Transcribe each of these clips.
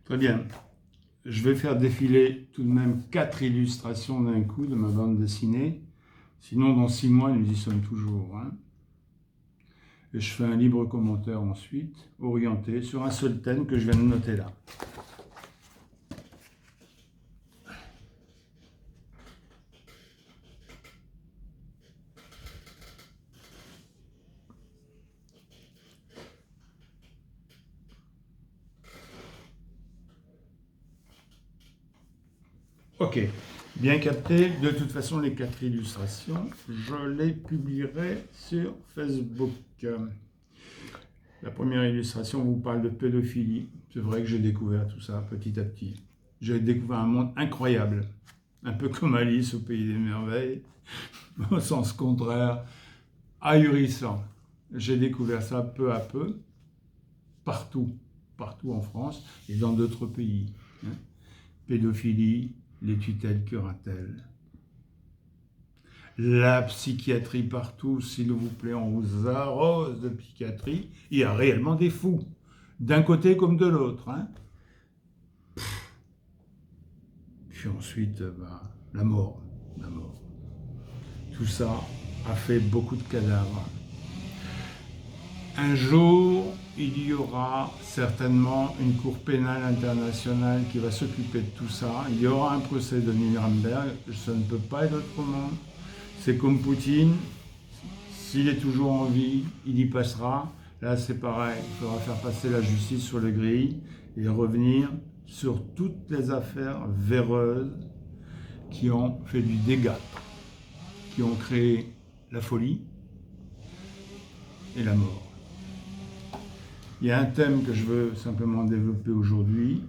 Très bien. Je vais faire défiler tout de même 4 illustrations d'un coup de ma bande dessinée. Sinon, dans 6 mois, nous y sommes toujours. Et je fais un libre commentaire ensuite, orienté sur un seul thème que je viens de noter là. Ok, bien capté. De toute façon, les 4 illustrations, je les publierai sur Facebook. La première illustration vous parle de pédophilie. C'est vrai que j'ai découvert tout ça petit à petit. J'ai découvert un monde incroyable, un peu comme Alice au Pays des Merveilles, au sens contraire, ahurissant. J'ai découvert ça peu à peu, partout en France et dans d'autres pays. Pédophilie, les tutelles curatelles. La psychiatrie partout, s'il vous plaît, on vous arrose de psychiatrie. Il y a réellement des fous, d'un côté comme de l'autre. Puis ensuite, la mort. Tout ça a fait beaucoup de cadavres. Un jour, il y aura certainement une cour pénale internationale qui va s'occuper de tout ça. Il y aura un procès de Nuremberg, ça ne peut pas être autrement. C'est comme Poutine, s'il est toujours en vie, il y passera. Là, c'est pareil, il faudra faire passer la justice sur le grilles et revenir sur toutes les affaires véreuses qui ont fait du dégât, qui ont créé la folie et la mort. Il y a un thème que je veux simplement développer aujourd'hui,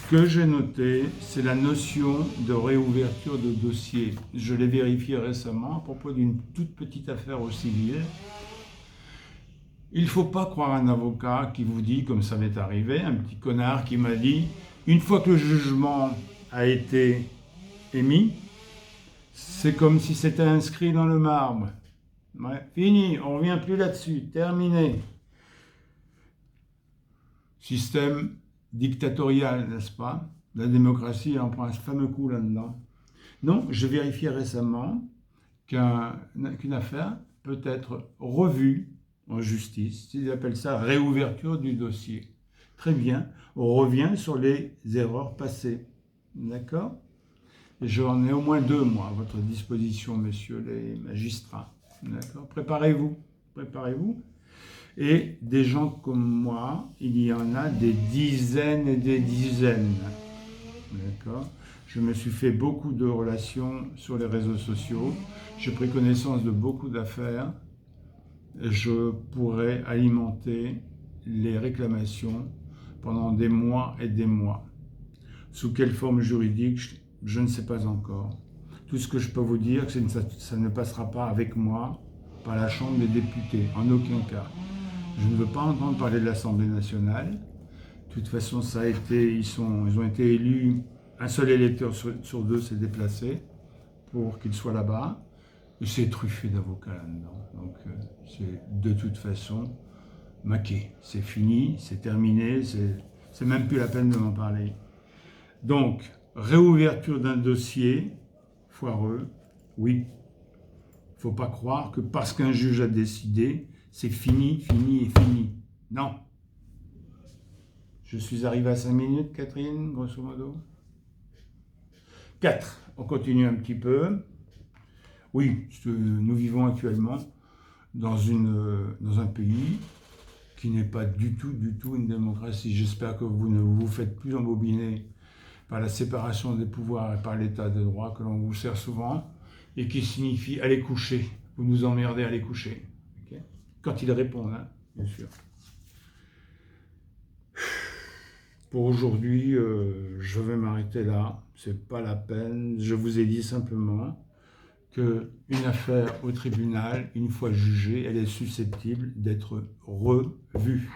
que j'ai noté, c'est la notion de réouverture de dossier. Je l'ai vérifié récemment à propos d'une toute petite affaire au civil. Il ne faut pas croire un avocat qui vous dit, comme ça m'est arrivé, un petit connard qui m'a dit, une fois que le jugement a été émis, c'est comme si c'était inscrit dans le marbre. Ouais, fini, on ne revient plus là-dessus, terminé. Système dictatorial, n'est-ce pas? La démocratie en prend un fameux coup là-dedans. Non, je vérifiais récemment qu'une affaire peut être revue en justice. Ils appellent ça réouverture du dossier. Très bien, on revient sur les erreurs passées. D'accord? J'en ai au moins 2 mois à votre disposition, messieurs les magistrats. D'accord? Préparez-vous. Et des gens comme moi, il y en a des dizaines et des dizaines. D'accord ? Je me suis fait beaucoup de relations sur les réseaux sociaux. J'ai pris connaissance de beaucoup d'affaires. Je pourrais alimenter les réclamations pendant des mois et des mois. Sous quelle forme juridique, je ne sais pas encore. Tout ce que je peux vous dire, c'est que ça ne passera pas avec moi par la Chambre des députés, en aucun cas. Je ne veux pas entendre parler de l'Assemblée nationale. De toute façon, ils ont été élus, un seul électeur sur 2 s'est déplacé pour qu'il soit là-bas. Et c'est truffé d'avocats là-dedans. Donc c'est de toute façon maqué. C'est fini, c'est terminé, c'est même plus la peine de m'en parler. Donc, réouverture d'un dossier foireux, oui. Il ne faut pas croire que parce qu'un juge a décidé, c'est fini. Non. Je suis arrivé à 5 minutes, Catherine, grosso modo. 4. On continue un petit peu. Oui, nous vivons actuellement dans un pays qui n'est pas du tout une démocratie. J'espère que vous ne vous faites plus embobiner par la séparation des pouvoirs et par l'état de droit que l'on vous sert souvent et qui signifie aller coucher. Vous nous emmerdez à aller coucher. Okay? Quand ils répondent, bien sûr. Pour aujourd'hui, je vais m'arrêter là. C'est pas la peine. Je vous ai dit simplement qu'une affaire au tribunal, une fois jugée, elle est susceptible d'être revue.